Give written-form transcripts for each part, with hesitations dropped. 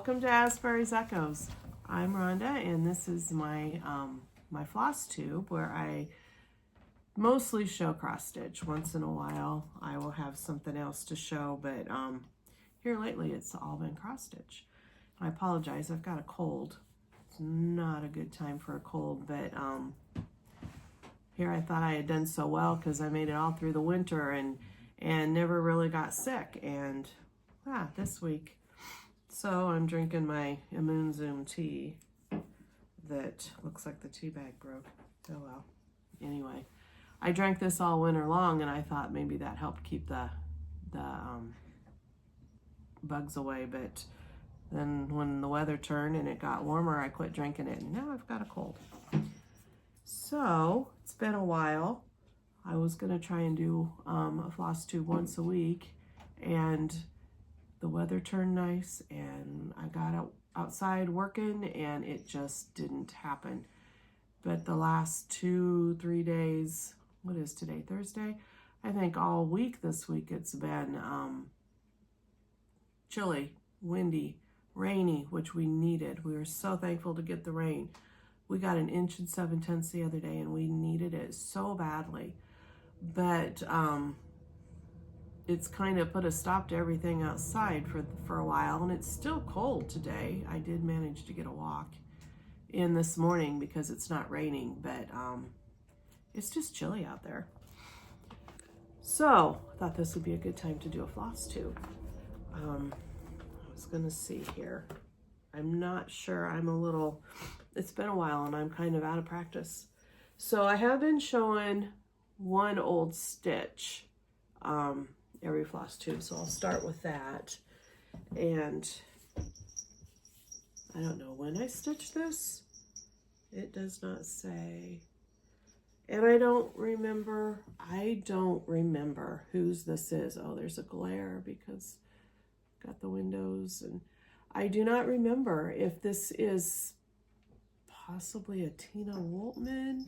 welcome to Asbury's Echoes. I'm Rhonda, and this is my my FlossTube where I mostly show cross stitch. Once in a while, I will have something else to show, but here lately it's all been cross stitch. I apologize, I've got a cold. It's not a good time for a cold, but here I thought I had done so well because I made it all through the winter and never really got sick. And this week. So I'm drinking my Immune Zoom tea that looks like the tea bag broke. Oh well. Anyway, I drank this all winter long, and I thought maybe that helped keep the bugs away. But then when the weather turned and it got warmer, I quit drinking it, and now I've got a cold. So it's been a while. I was gonna try and do a FlossTube once a week, and the weather turned nice and I got outside working and it just didn't happen. But the last 2-3 days, what is today, Thursday? I think all week this week it's been chilly, windy, rainy, which we needed. We were so thankful to get the rain. We got 1 inch and 7/10 the other day and we needed it so badly. But it's kind of put a stop to everything outside for a while, and it's still cold today. I did manage to get a walk in this morning because it's not raining, but it's just chilly out there. So I thought this would be a good time to do a FlossTube. I was gonna see here. I'm not sure, it's been a while and I'm kind of out of practice. So I have been showing one old stitch every FlossTube, so I'll start with that. And I don't know when I stitched this. It does not say. And I don't remember whose this is. Oh, there's a glare because I've got the windows, and I do not remember if this is possibly a Tina Woltman.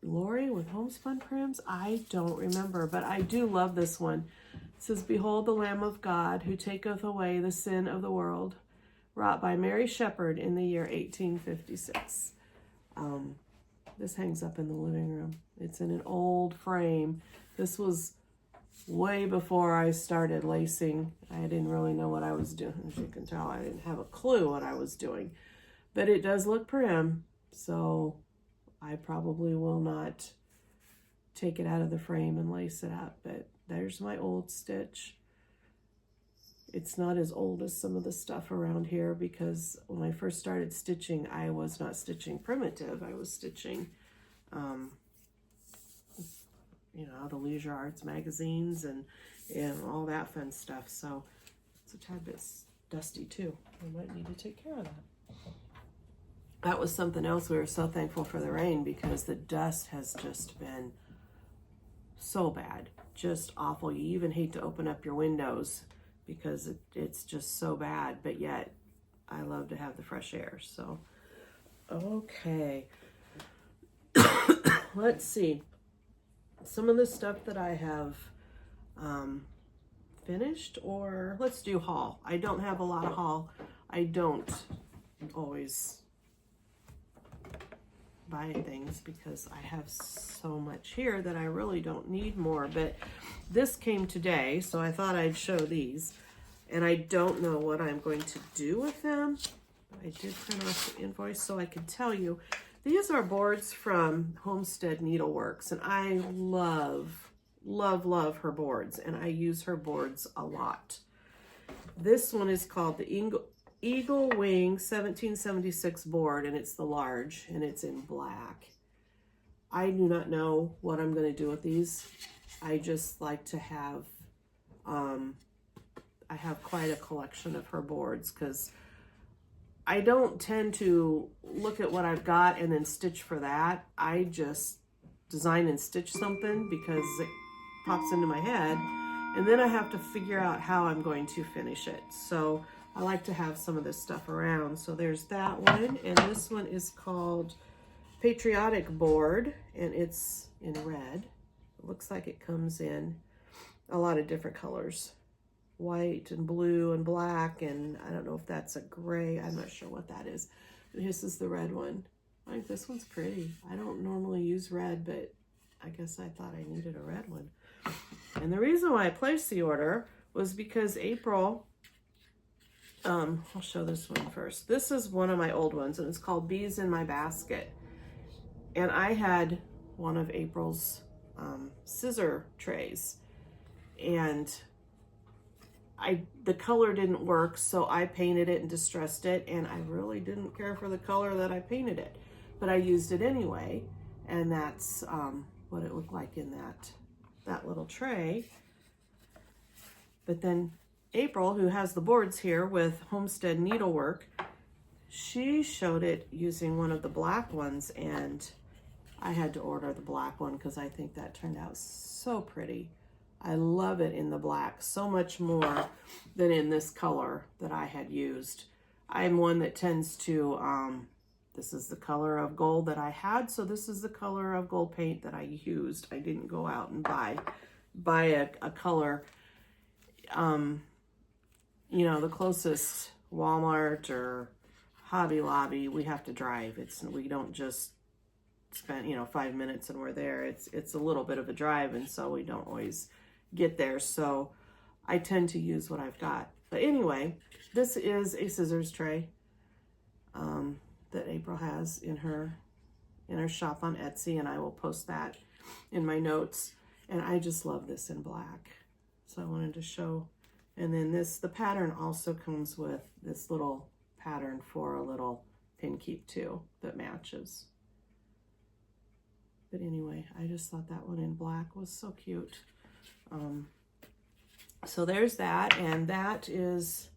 Lori with Homespun Prims? I don't remember, but I do love this one. It says, "Behold the Lamb of God, who taketh away the sin of the world, wrought by Mary Shepherd in the year 1856. This hangs up in the living room. It's in an old frame. This was way before I started lacing. I didn't really know what I was doing. As you can tell, I didn't have a clue what I was doing. But it does look prim, so I probably will not take it out of the frame and lace it up, but there's my old stitch. It's not as old as some of the stuff around here because when I first started stitching, I was not stitching primitive. I was stitching, the Leisure Arts magazines and all that fun stuff. So it's a tad bit dusty too. I might need to take care of that. That was something else. We were so thankful for the rain because the dust has just been so bad, just awful. You even hate to open up your windows because it's just so bad, but yet I love to have the fresh air. So, okay. Let's see. Some of the stuff that I have finished, or let's do haul. I don't have a lot of haul. I don't always buy things because I have so much here that I really don't need more, but this came today, so I thought I'd show these, and I don't know what I'm going to do with them. I did print off the invoice so I can tell you. These are boards from Homestead Needleworks, and I love her boards, and I use her boards a lot. This one is called the Eagle Wing 1776 board, and it's the large, and it's in black. I do not know what I'm going to do with these. I just like to have, I have quite a collection of her boards because I don't tend to look at what I've got and then stitch for that. I just design and stitch something because it pops into my head, and then I have to figure out how I'm going to finish it. So I like to have some of this stuff around. So there's that one, and this one is called Patriotic Board, and it's in red. It looks like it comes in a lot of different colors. white and blue and black, and I don't know if that's a gray. I'm not sure what that is. This is the red one. I think this one's pretty. I don't normally use red, but I guess I thought I needed a red one. And the reason why I placed the order was because April, I'll show this one first. This is one of my old ones, and it's called Bees in My Basket. And I had one of April's scissor trays, and the color didn't work, so I painted it and distressed it, and I really didn't care for the color that I painted it, but I used it anyway, and that's what it looked like in that little tray. But then April, who has the boards here with Homestead Needlework, she showed it using one of the black ones, and I had to order the black one because I think that turned out so pretty. I love it in the black so much more than in this color that I had used. I'm one that tends to, this is the color of gold that I had, so this is the color of gold paint that I used. I didn't go out and buy a color. You know, the closest Walmart or Hobby Lobby, we have to drive. We don't just spend, 5 minutes and we're there. It's a little bit of a drive, and so we don't always get there. So I tend to use what I've got. But anyway, this is a scissors tray that April has in her shop on Etsy, and I will post that in my notes. And I just love this in black, so I wanted to show. And then the pattern also comes with this little pattern for a little pin keep too that matches. But anyway, I just thought that one in black was so cute. So there's that, and that is,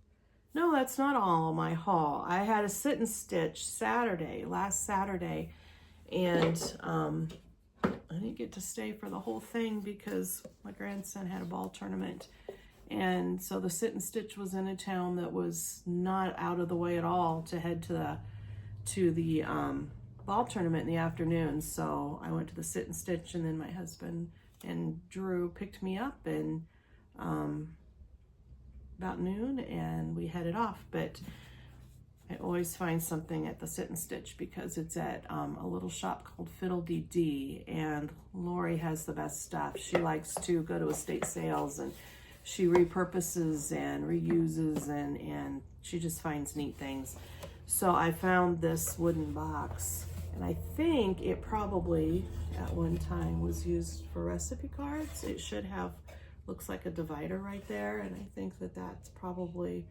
no, that's not all my haul. I had a sit and stitch last Saturday, and I didn't get to stay for the whole thing because my grandson had a ball tournament. And so the sit and stitch was in a town that was not out of the way at all to head to the ball tournament in the afternoon. So I went to the sit and stitch, and then my husband and Drew picked me up and about noon, and we headed off. But I always find something at the sit and stitch because it's at a little shop called Fiddle Dee Dee, and Lori has the best stuff. She likes to go to estate sales, and she repurposes and reuses, and she just finds neat things. So I found this wooden box, and I think it probably at one time was used for recipe cards. It should have, looks like a divider right there, and I think that that's probably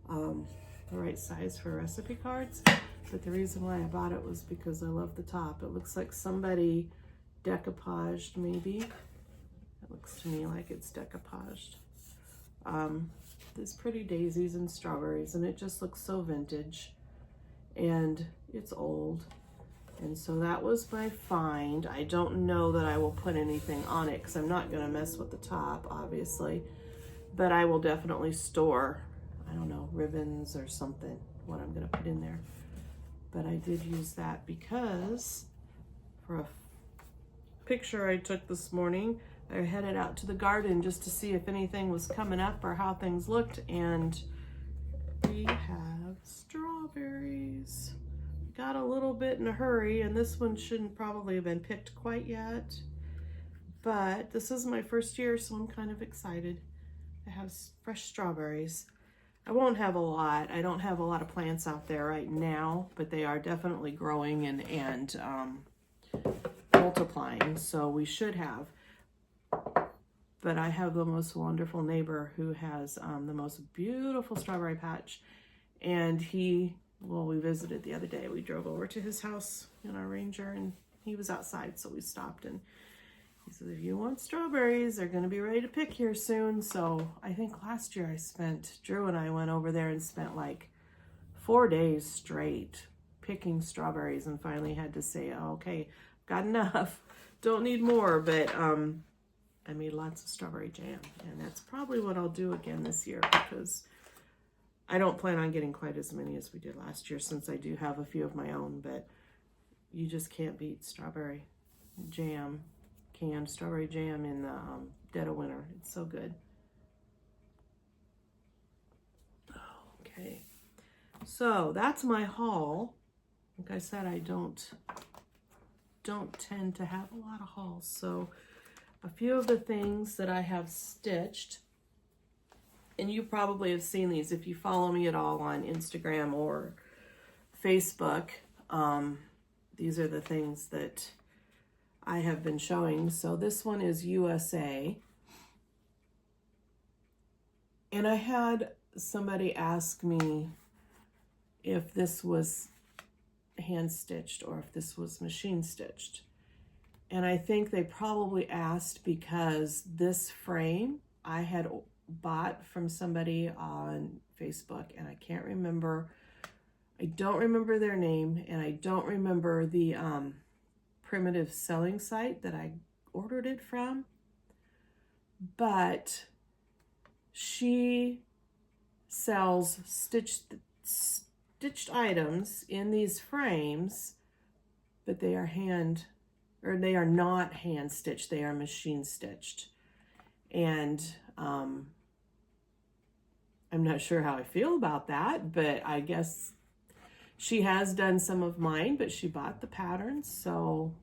the right size for recipe cards. But the reason why I bought it was because I love the top. It looks like somebody decoupaged, maybe. It looks to me like it's decoupaged. These pretty daisies and strawberries, and it just looks so vintage, and it's old. And so that was my find. I don't know that I will put anything on it because I'm not going to mess with the top, obviously, but I will definitely store, I don't know, ribbons or something, what I'm going to put in there. But I did use that because for a picture I took this morning, I headed out to the garden just to see if anything was coming up or how things looked, and we have strawberries. Got a little bit in a hurry, and this one shouldn't probably have been picked quite yet, but this is my first year, so I'm kind of excited to have fresh strawberries. I won't have a lot. I don't have a lot of plants out there right now, but they are definitely growing and multiplying, so we should have. But I have the most wonderful neighbor who has the most beautiful strawberry patch, and we visited the other day. We drove over to his house in our Ranger, and he was outside, so we stopped, and he said, if you want strawberries, they're going to be ready to pick here soon. So I think last year Drew and I went over there and spent like 4 days straight picking strawberries, and finally had to say, oh, okay, got enough, don't need more. But I made lots of strawberry jam, and that's probably what I'll do again this year, because I don't plan on getting quite as many as we did last year, since I do have a few of my own. But you just can't beat strawberry jam, canned strawberry jam in the dead of winter. It's so good. Okay, so that's my haul. Like I said, I don't tend to have a lot of hauls. So a few of the things that I have stitched, and you probably have seen these if you follow me at all on Instagram or Facebook. These are the things that I have been showing. So this one is USA. And I had somebody ask me if this was hand stitched or if this was machine stitched. And I think they probably asked because this frame I had bought from somebody on Facebook, and I can't remember, I don't remember their name, and I don't remember the primitive selling site that I ordered it from, but she sells stitched items in these frames, but they are they are not hand stitched, they are machine stitched. And I'm not sure how I feel about that, but I guess she has done some of mine, but she bought the patterns. So,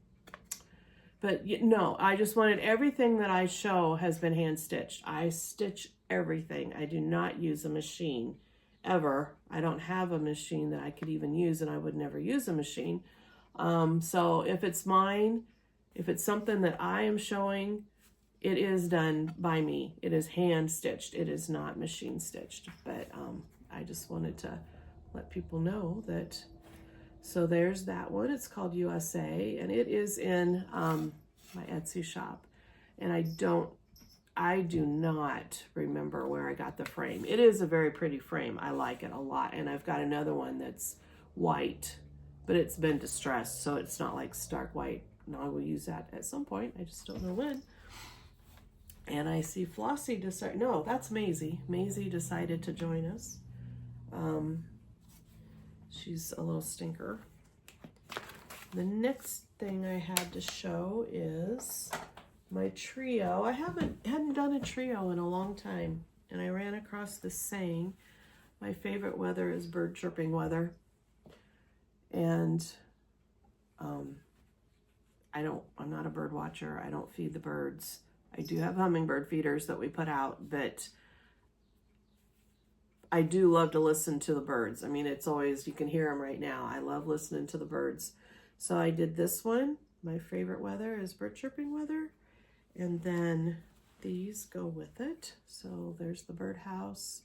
but no, I just wanted everything that I show has been hand stitched. I stitch everything. I do not use a machine ever. I don't have a machine that I could even use, and I would never use a machine. So if it's mine, if it's something that I am showing, it is done by me. It is hand stitched. It is not machine stitched. But I just wanted to let people know that. So there's that one. It's called USA, and it is in my Etsy shop. And I do not remember where I got the frame. It is a very pretty frame. I like it a lot. And I've got another one that's white, but it's been distressed, so it's not like stark white. No, I will use that at some point. I just don't know when. And I see Flossie decided, no, that's Maisie. Maisie decided to join us. She's a little stinker. The next thing I had to show is my trio. I hadn't done a trio in a long time, and I ran across this saying, my favorite weather is bird chirping weather. And I'm not a bird watcher. I don't feed the birds. I do have hummingbird feeders that we put out, but I do love to listen to the birds. I mean, it's always, you can hear them right now. I love listening to the birds. So I did this one. My favorite weather is bird chirping weather. And then these go with it. So there's the birdhouse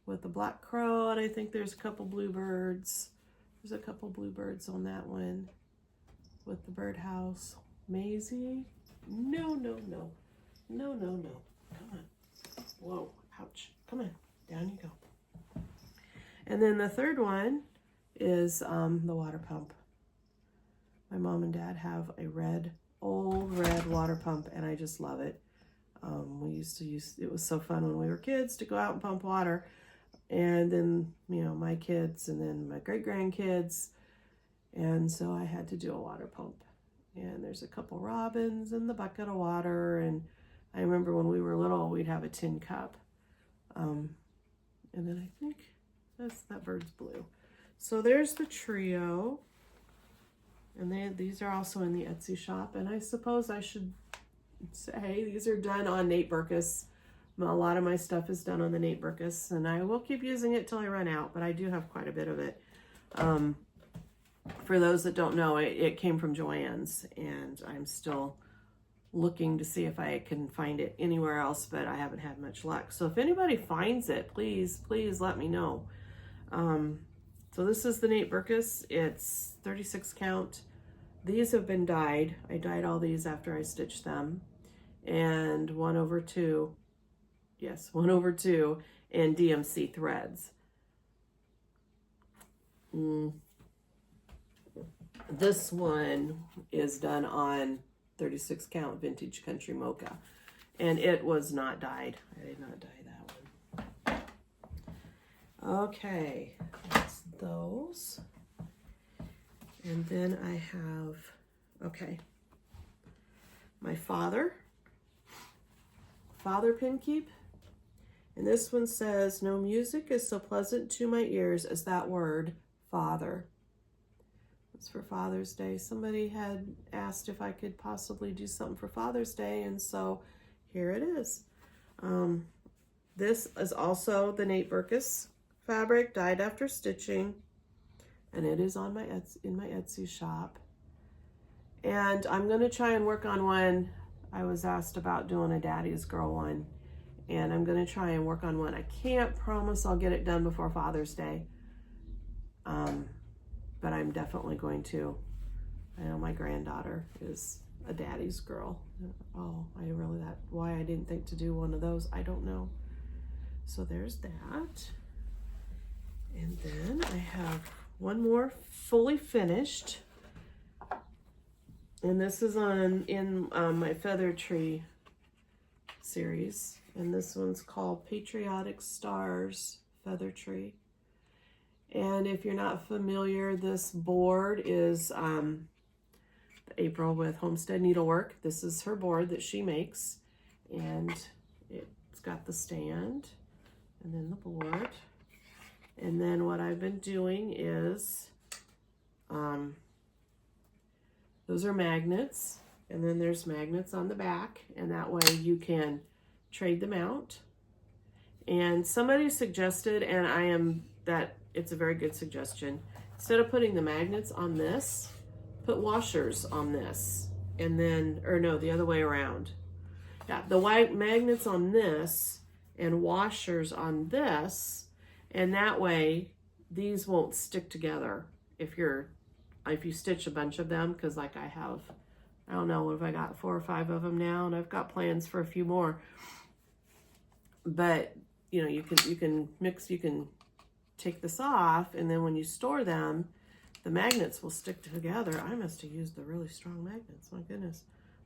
with the black crow, and I think there's a couple bluebirds. There's a couple bluebirds on that one with the birdhouse. Maisie, no. Come on. Whoa, ouch. Come on, down you go. And then the third one is the water pump. My mom and dad have a old red water pump, and I just love it. We used to it was so fun when we were kids to go out and pump water. And then, my kids and then my great-grandkids. And so I had to do a water pump. And there's a couple robins and the bucket of water. And I remember when we were little, we'd have a tin cup. And then I think that bird's blue. So there's the trio. And these are also in the Etsy shop. And I suppose I should say these are done on Nate Berkus. A lot of my stuff is done on the Nate Berkus, and I will keep using it till I run out, but I do have quite a bit of it. For those that don't know, it came from Joann's, and I'm still looking to see if I can find it anywhere else, but I haven't had much luck. So if anybody finds it, please let me know. So this is the Nate Berkus. It's 36 count. These have been dyed. I dyed all these after I stitched them. And 1/2. Yes, 1/2 and DMC threads. This one is done on 36 count vintage country mocha, and it was not dyed. I did not dye that one. Okay, that's those. And then I have, my father pin keep. And this one says, no music is so pleasant to my ears as that word, Father. It's for Father's Day. Somebody had asked if I could possibly do something for Father's Day, and so here it is. This is also the Nate Berkus fabric, dyed after stitching, and it is on my in my Etsy shop. And I'm going to try and work on one. I was asked about doing a Daddy's Girl one, and I'm going to try and work on one. I can't promise I'll get it done before Father's Day, but I'm definitely going to. I know my granddaughter is a Daddy's Girl. Oh, why I didn't think to do one of those, I don't know. So there's that. And then I have one more fully finished. And this is in my Feather Tree series. And this one's called Patriotic Stars Feather Tree. And if you're not familiar, this board is April with Homestead Needlework. This is her board that she makes. And it's got the stand and then the board. And then what I've been doing is, those are magnets, and then there's magnets on the back, and that way you can trade them out. And somebody suggested, and it's a very good suggestion, instead of putting the magnets on this, put washers on this, and then, or no, the other way around. Yeah, the white magnets on this and washers on this, and that way these won't stick together if you stitch a bunch of them, because like I have, I don't know, what have I got, 4 or 5 of them now, and I've got plans for a few more. But you know, you can take this off, and then when you store them, the magnets will stick together. I must have used the really strong magnets, my goodness.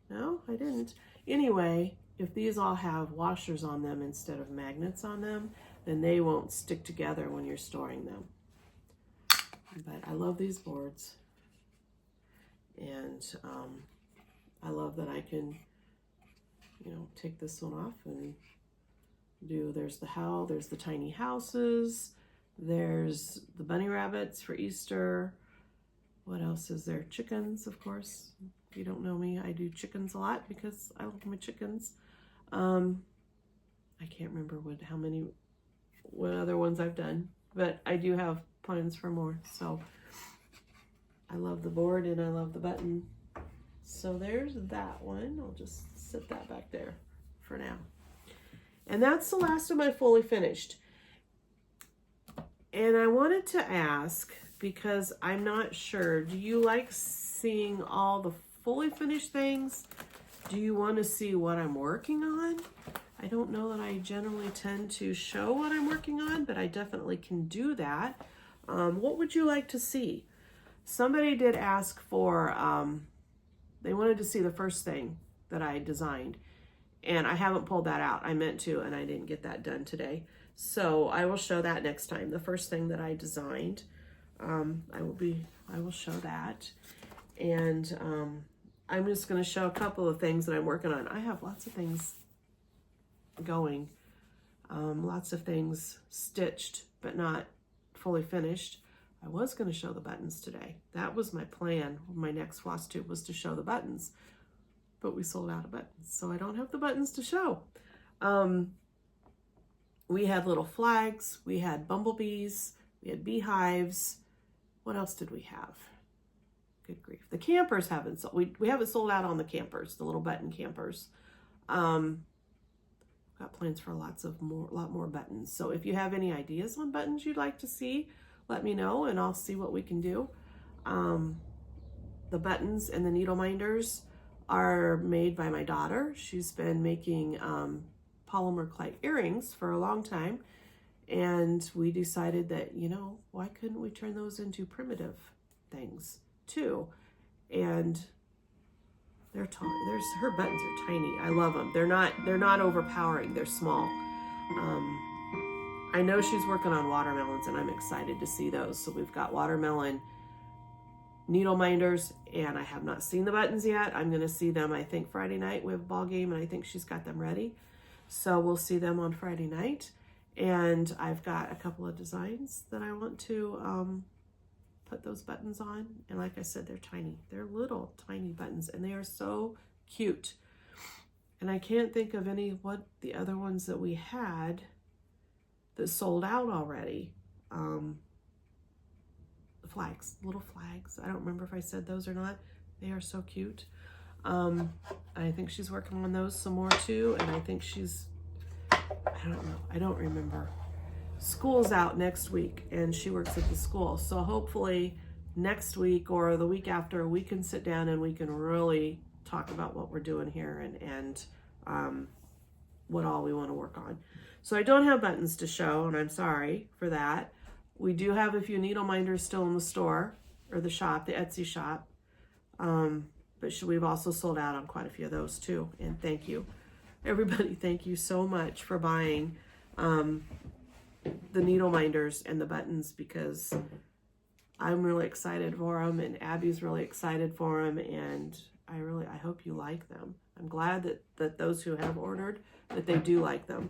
No, I didn't. Anyway, if these all have washers on them instead of magnets on them, then they won't stick together when you're storing them. But I love these boards. And I love that I can, take this one off and there's the tiny houses, there's the bunny rabbits for Easter. What else is there? Chickens, of course. If you don't know me, I do chickens a lot because I love my chickens. I can't remember what other ones I've done, but I do have plans for more. So I love the board and I love the button. So there's that one. I'll just set that back there for now. And that's the last of my fully finished. And I wanted to ask, because I'm not sure, do you like seeing all the fully finished things? Do you want to see what I'm working on? I don't know that I generally tend to show what I'm working on, but I definitely can do that. What would you like to see? Somebody did ask for, they wanted to see the first thing that I designed, and I haven't pulled that out. I meant to, and I didn't get that done today. So I will show that next time. The first thing that I designed, I will show that. And I'm just going to show a couple of things that I'm working on. I have lots of things going, lots of things stitched, but not fully finished. I was going to show the buttons today. That was my plan. My next FlossTube was to show the buttons, but we sold out of buttons, so I don't have the buttons to show. We had little flags, we had bumblebees, we had beehives. What else did we have? Good grief. The campers haven't sold. We haven't sold out on the campers, the little button campers. Got plans for a lot more buttons. So if you have any ideas on buttons you'd like to see, let me know and I'll see what we can do. The buttons and the needle minders are made by my daughter. She's been making polymer clay earrings for a long time, and we decided that, why couldn't we turn those into primitive things too? And they're tall. Her buttons are tiny. I love them. They're not overpowering. They're small. I know she's working on watermelons, and I'm excited to see those. So we've got watermelon needle minders, and I have not seen the buttons yet. I'm going to see them, I think, Friday night. We have a ball game, and I think she's got them ready. So we'll see them on Friday night. And I've got a couple of designs that I want to put those buttons on. And like I said, they're tiny. They're little tiny buttons, and they are so cute. And I can't think of what the other ones that we had that sold out already. The flags, little flags. I don't remember if I said those or not. They are so cute. I think she's working on those some more too. And I think I don't know. I don't remember. School's out next week and she works at the school. So hopefully next week or the week after, we can sit down and we can really talk about what we're doing here and what all we want to work on. So I don't have buttons to show, and I'm sorry for that. We do have a few needle minders still in the store, or the shop, the Etsy shop. But we've also sold out on quite a few of those too. And thank you, everybody. Thank you so much for buying the needle minders and the buttons, because I'm really excited for them, and Abby's really excited for them, and I hope you like them. I'm glad that those who have ordered, that they do like them.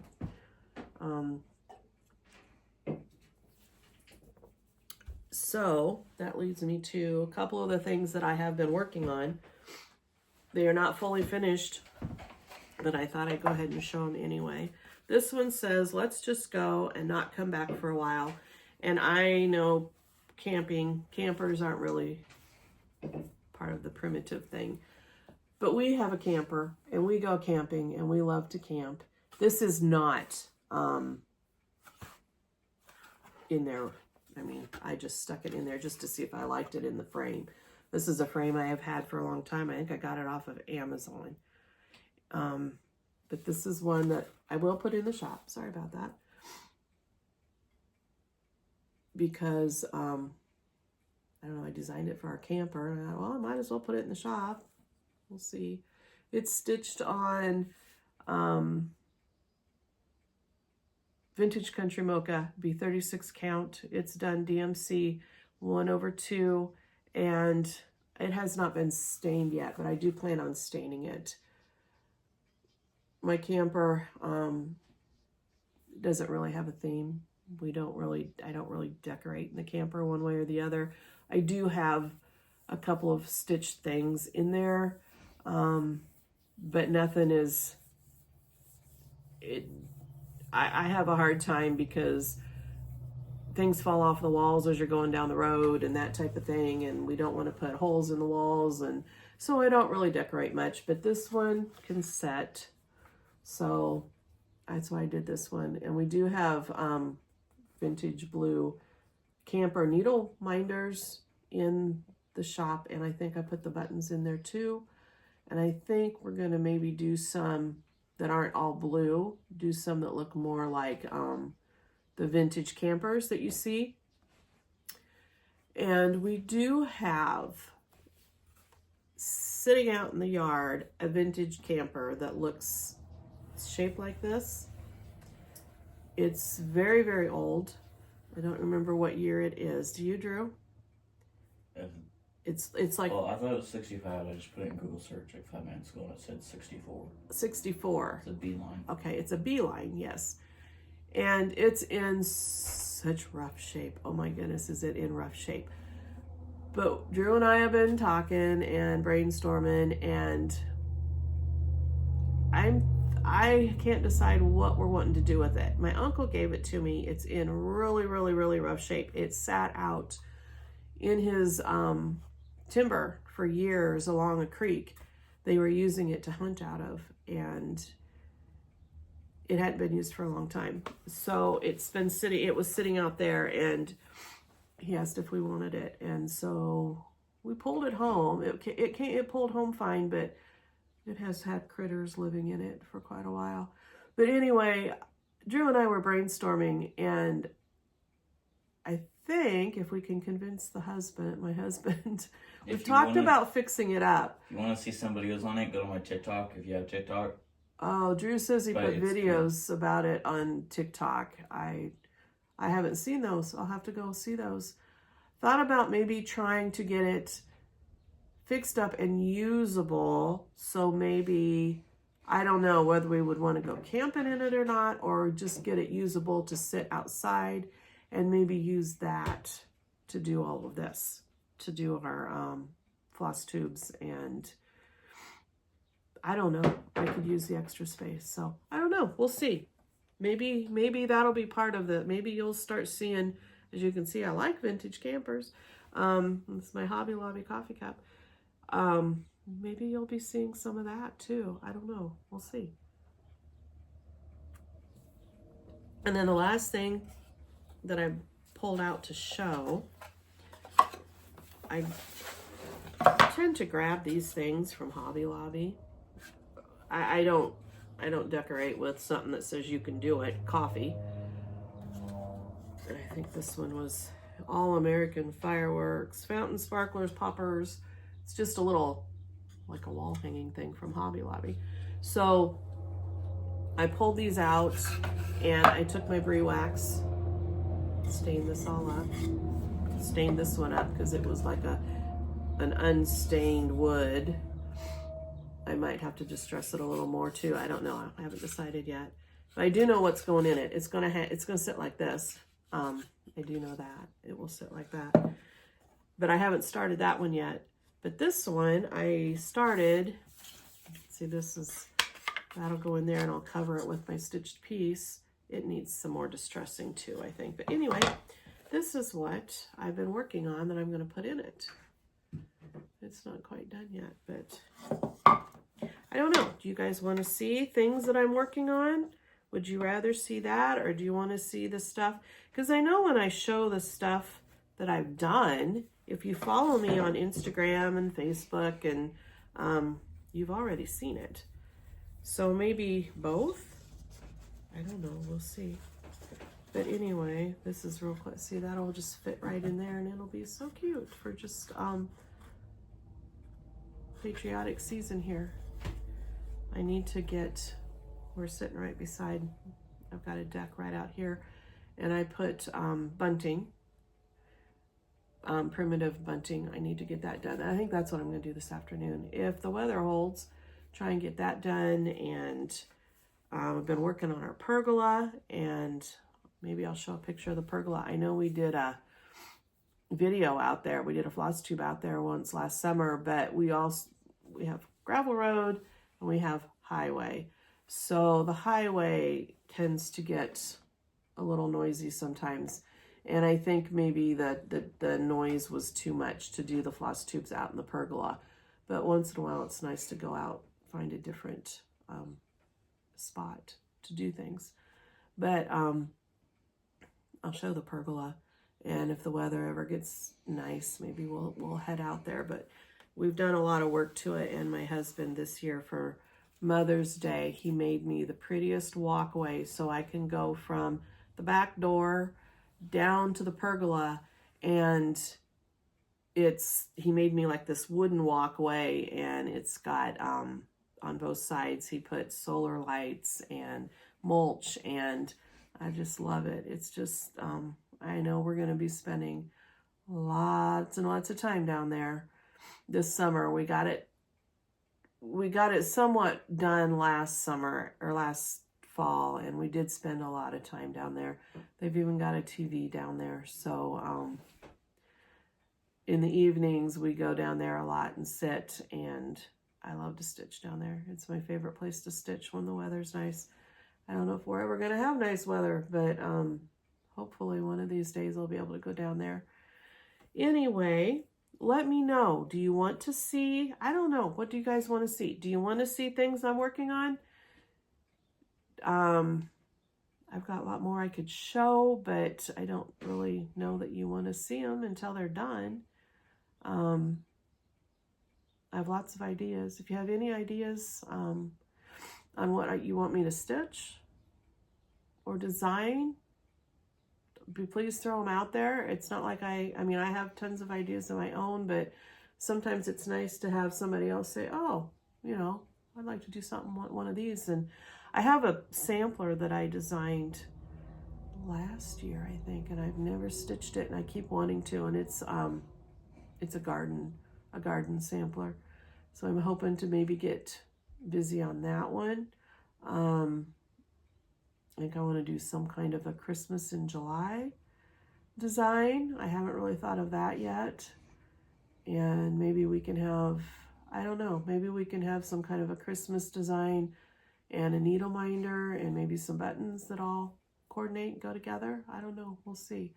So that leads me to a couple of the things that I have been working on. They are not fully finished, but I thought I'd go ahead and show them anyway. This one says, let's just go and not come back for a while. And I know campers aren't really part of the primitive thing. But we have a camper, and we go camping, and we love to camp. This is not in there. I mean, I just stuck it in there just to see if I liked it in the frame. This is a frame I have had for a long time. I think I got it off of Amazon. But this is one that I will put in the shop. Sorry about that. Because, I don't know, I designed it for our camper. And I thought, well, I might as well put it in the shop. We'll see. It's stitched on Vintage Country Mocha, B36 count. It's done DMC 1/2, and it has not been stained yet, but I do plan on staining it. My camper doesn't really have a theme. I don't really decorate in the camper one way or the other. I do have a couple of stitched things in there, but nothing is, I have a hard time because things fall off the walls as you're going down the road and that type of thing, and we don't want to put holes in the walls, and so I don't really decorate much, but this one can set, so that's why I did this one. And we do have vintage blue camper needle minders in the shop, and I think I put the buttons in there too. And I think we're going to maybe do some that aren't all blue, do some that look more like the vintage campers that you see. And we do have, sitting out in the yard, a vintage camper that looks shaped like this. It's very, very old. I don't remember what year it is. Do you, Drew? It's like... Well, I thought it was 65. I just put it in Google search like 5 minutes ago and it said 64. 64. It's a beeline. Okay, it's a beeline, yes. And it's in such rough shape. Oh my goodness, is it in rough shape. But Drew and I have been talking and brainstorming, and I can't decide what we're wanting to do with it. My uncle gave it to me. It's in really, really, really rough shape. It sat out in his timber for years along a creek. They were using it to hunt out of, and it hadn't been used for a long time. So it was sitting out there, and he asked if we wanted it. And so we pulled it home. It pulled home fine, but it has had critters living in it for quite a while. But anyway, Drew and I were brainstorming, and I think if we can convince my husband, we've talked about fixing it up. If you want to see some videos on it, go to my TikTok if you have TikTok. Oh, Drew says he put videos about it on TikTok. I haven't seen those. I'll have to go see those. Thought about maybe trying to get it fixed up and usable, so maybe I don't know whether we would want to go camping in it or not, or just get it usable to sit outside and maybe use that to do all of this, to do our floss tubes. And I don't know, I could use the extra space. So I don't know, we'll see. Maybe that'll be part of the, maybe you'll start seeing, as you can see, I like vintage campers. It's my Hobby Lobby coffee cup. Maybe you'll be seeing some of that too. I don't know, we'll see. And then the last thing that I pulled out to show, I tend to grab these things from Hobby Lobby. I don't decorate with something that says you can do it, coffee. And I think this one was All American Fireworks, Fountain Sparklers, Poppers. It's just a little, like a wall hanging thing from Hobby Lobby. So I pulled these out and I took my Brie wax, stained this all up, stained this one up because it was like an unstained wood. I might have to distress it a little more too. I don't know. I haven't decided yet. But I do know what's going in it. It's gonna sit like this. I do know that. It will sit like that. But I haven't started that one yet. But this one I started. See, that'll go in there and I'll cover it with my stitched piece. It needs some more distressing too, I think. But anyway, this is what I've been working on that I'm gonna put in it. It's not quite done yet, but I don't know. Do you guys want to see things that I'm working on? Would you rather see that, or do you want to see the stuff? Because I know when I show the stuff that I've done, if you follow me on Instagram and Facebook, and you've already seen it. So maybe both? I don't know. We'll see. But anyway, this is real quick. See, that'll just fit right in there, and it'll be so cute for just patriotic season here. I need to get, we're sitting right beside, I've got a deck right out here, and I put bunting, primitive bunting. I need to get that done. I think that's what I'm going to do this afternoon. If the weather holds, try and get that done. And I've been working on our pergola, and maybe I'll show a picture of the pergola. I know we did a video out there. We did a FlossTube out there once last summer, but we have gravel road and we have highway. So the highway tends to get a little noisy sometimes. And I think maybe the noise was too much to do the floss tubes out in the pergola. But once in a while, it's nice to go out, find a different spot to do things. But I'll show the pergola. And if the weather ever gets nice, maybe we'll head out there. But we've done a lot of work to it. And my husband this year for Mother's Day, he made me the prettiest walkway so I can go from the back door down to the pergola. And he made me like this wooden walkway, and it's got on both sides he put solar lights and mulch, and I just love it. It's just I know we're going to be spending lots and lots of time down there this summer. We got it somewhat done last summer or last fall, and we did spend a lot of time down there. They've even got a TV down there. So in the evenings we go down there a lot and sit, and I love to stitch down there. It's my favorite place to stitch when the weather's nice. I don't know if we're ever going to have nice weather, but hopefully one of these days I'll be able to go down there. Anyway, let me know. Do you want to see? I don't know. What do you guys want to see? Do you want to see things I'm working on? I've got a lot more I could show, but I don't really know that you want to see them until they're done. I have lots of ideas. If you have any ideas on what you want me to stitch or design, please throw them out there. It's not like I have tons of ideas of my own, but sometimes it's nice to have somebody else say, oh, I'd like to do something, one of these. And I have a sampler that I designed last year, I think, and I've never stitched it, and I keep wanting to, and it's a garden sampler. So I'm hoping to maybe get busy on that one. I think I want to do some kind of a Christmas in July design. I haven't really thought of that yet. And maybe we can have, I don't know, maybe we can have some kind of a Christmas design and a needle minder and maybe some buttons that all coordinate and go together. I don't know. We'll see.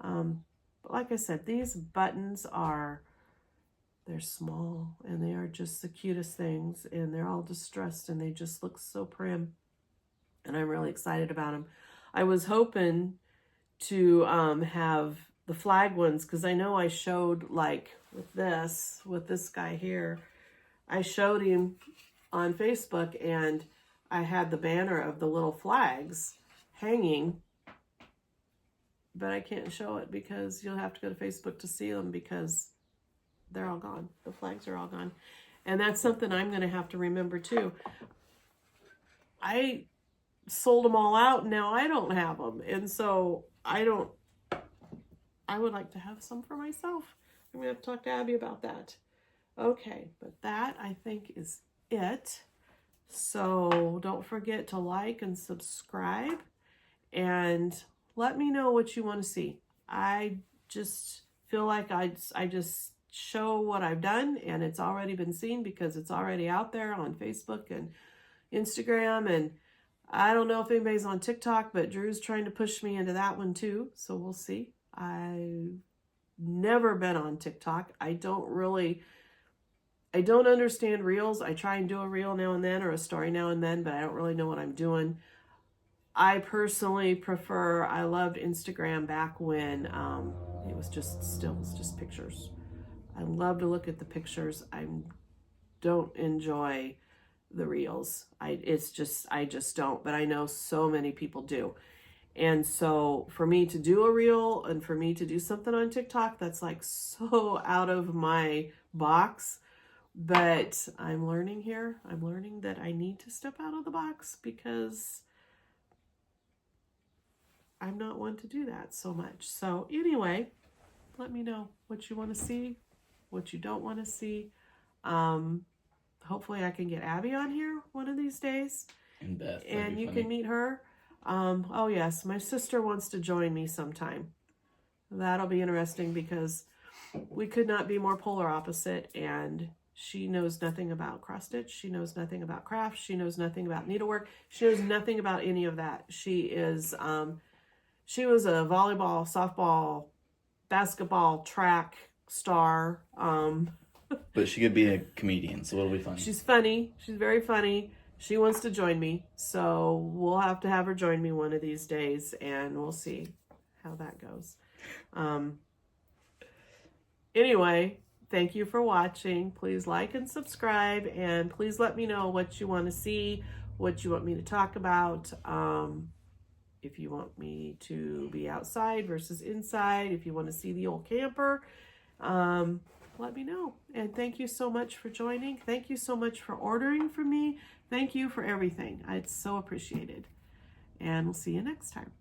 But like I said, these buttons they're small and they are just the cutest things, and they're all distressed and they just look so prim. And I'm really excited about them. I was hoping to have the flag ones, because I know I showed, like with this guy here, I showed him on Facebook, and I had the banner of the little flags hanging, but I can't show it because you'll have to go to Facebook to see them, because they're all gone. The flags are all gone. And that's something I'm going to have to remember too. I sold them all out, and now I don't have them. And so I would like to have some for myself. I'm going to have to talk to Abby about that. Okay, but that I think is it. So don't forget to like and subscribe, and let me know what you want to see. I just feel like I just show what I've done, and it's already been seen because it's already out there on Facebook and Instagram, and I don't know if anybody's on TikTok, but Drew's trying to push me into that one too, so we'll see. I've never been on TikTok. I don't understand reels. I try and do a reel now and then or a story now and then, but I don't really know what I'm doing. I personally I loved Instagram back when it was just pictures. I love to look at the pictures. I don't enjoy the reels. I just don't, but I know so many people do. And so for me to do a reel and for me to do something on TikTok, that's like so out of my box. But I'm learning here. I'm learning that I need to step out of the box, because I'm not one to do that so much. So anyway, let me know what you want to see, what you don't want to see. Hopefully I can get Abby on here one of these days. And Beth. And you can meet her. Oh yes, my sister wants to join me sometime. That'll be interesting, because we could not be more polar opposite, and she knows nothing about cross stitch. She knows nothing about craft. She knows nothing about needlework. She knows nothing about any of that. She was a volleyball, softball, basketball, track star. But she could be a comedian, so it'll be fun. She's funny. She's very funny. She wants to join me, so we'll have to have her join me one of these days, and we'll see how that goes. Anyway, thank you for watching. Please like and subscribe, and please let me know what you want to see, what you want me to talk about. If you want me to be outside versus inside, if you want to see the old camper, let me know. And thank you so much for joining. Thank you so much for ordering from me. Thank you for everything. It's so appreciated. And we'll see you next time.